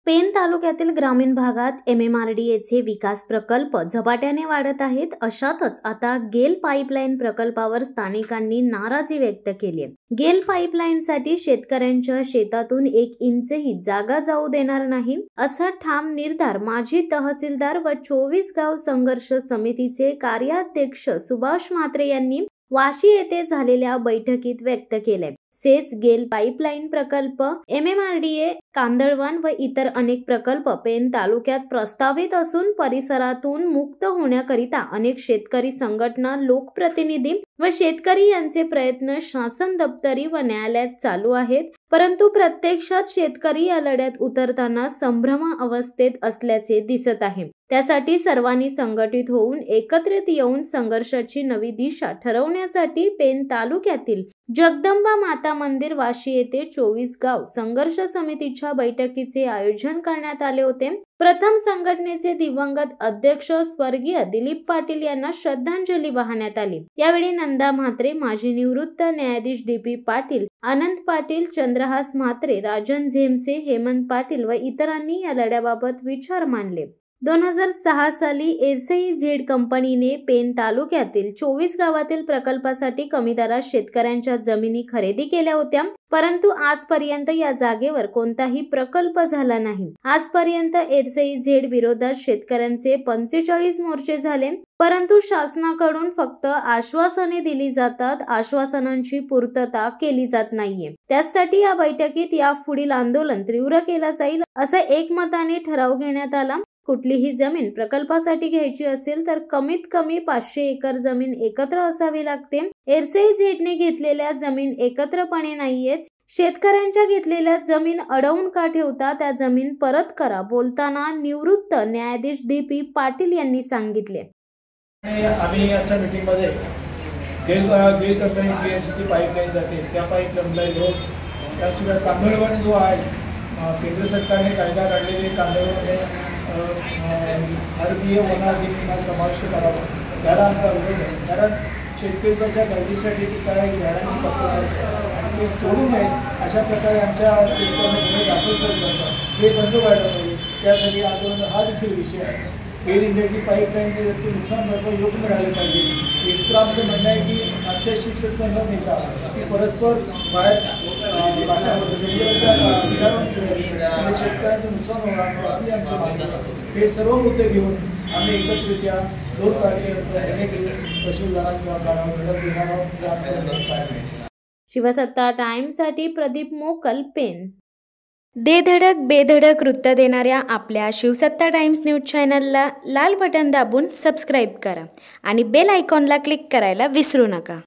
Pen तालुक्यातील ग्रामीण भागात MMRDAचे विकास प्रकल्प झपाट्याने वाढत आहेत। अशातच आता गेल पाईपलाईन प्रकल्पावर स्थानिकांनी नाराजी व्यक्त केली आहे। गेल पाईपलाईनसाठी शेतकऱ्यांच्या शेतातून 1 इंचही जागा जाऊ देणार नाही, असा ठाम निर्धार माजी तहसीलदार व 24 गाव संघर्ष समितीचे कार्याध्यक्ष सुभाष म्हात्रे यांनी वाशी येथे झालेल्या बैठकीत व्यक्त केले। सेच गेल पाईपलाईन प्रकल्प, MMRDA, कांदळवन व इतर अनेक प्रकल्प पेन तालुक्यात प्रस्तावित असून परिसरातून मुक्त होण्याकरिता अनेक शेतकरी संघटना, लोकप्रतिनिधी व शेतकरी यांचे प्रयत्न शासन दप्तरी व न्यायालयात चालू आहेत। परंतु प्रत्यक्षात शेतकरी या लढ्यात उतरताना संभ्रम अवस्थेत असल्याचे दिसत आहे। त्यासाठी सर्वांनी संघटित होऊन एकत्रित येऊन संघर्षाची नवी दिशा ठरवण्यासाठी पेन तालुक्यातील जगदंबा माता मंदिर वाशी येथे 24 गाव संघर्ष समितीच्या बैठकीचे आयोजन करण्यात आले होते। प्रथम संघटनेचे दिवंगत अध्यक्ष स्वर्गीय दिलीप पाटील यांना श्रद्धांजली वाहण्यात आली। यावेळी नंदा म्हात्रे, माजी निवृत्त न्यायाधीश DP पाटील, अनंत पाटील, चंद्रहास म्हात्रे, राजन झेमसे, हेमंत पाटील व इतरांनी या लढ्याबाबत विचार मांडले। 2006 साली SEZ कंपनीने पेन तालुक्यातील 24 गावातील प्रकल्पासाठी कमी दरात शेतकऱ्यांच्या जमिनी खरेदी केल्या होत्या, परंतु आजपर्यंत या जागेवर कोणताही प्रकल्प झाला नाही। आजपर्यंत SEZ विरोधात शेतकऱ्यांचे 45 मोर्चे झाले, परंतु शासनाकडून फक्त आश्वासने दिली जातात, आश्वासनांची पूर्तता केली जात नाहीये। त्यासाठी या बैठकीत यापुढील आंदोलन तीव्र केला जाईल, असा एकमताने ठराव घेण्यात आला। कुठलीही जमीन प्रकल्पासाठी घ्यायची असेल तर कमीत कमी 500 एकर जमीन एकत्र असावी लागते। SEZने घेतलेल्या जमीन एकत्रपणे नाहीयेत। शेतकऱ्यांच्या घेतलेल्या जमीन अडवून का ठेवता, त्या जमीन परत करा, बोलताना निवृत्त न्यायाधीश DP पाटील यांनी सांगितले। आम्ही आजच्या मीटिंग मध्ये गेल कंपनी पाईपलाईन जाते त्या पाईपलाईनला विरोध, त्याशिवाय कांदळवन जो आहे केंद्र सरकारने कायदा काढलेले कांदळवन भारतीय वन अधिनियमात समाविष्ट करावा, त्याला आमचा विरोध आहे। कारण शेतकऱ्याच्या गरजेसाठी काय झाडांची कपात आणि ते तोडू नये अशा प्रकारे आमच्या शेतकऱ्यांना गुन्हे दाखल करत असतात, हे बंद व्हायला पाहिजे। त्यासाठी आंदोलन हा देखील विषय आहे। एअर इंडियाची पाईपलाईनचे नुकसान भरपाई योग्य मिळाले पाहिजे। एक तर आमचं म्हणणं आहे की आमच्या शेतकऱ्यांना न नेता की परस्पर बाहेर शेतकऱ्यांचं नुकसान होणार असे आमचे मागणी आहे। हे सर्व मुद्दे घेऊन आम्ही एकत्रित्या 2 तारखेनंतर अनेक तहसीलदारांना किंवा गावांना देणार आहोत। शिवसत्ता टाइम्ससाठी प्रदीप मोकल, पेन। दे धडक बेधडक वृत्त देणाऱ्या आपल्या शिवसत्ता टाइम्स न्यूज चॅनलला लाल बटन दाबून सबस्क्राईब करा आणि बेल आयकॉनला क्लिक करायला विसरू नका।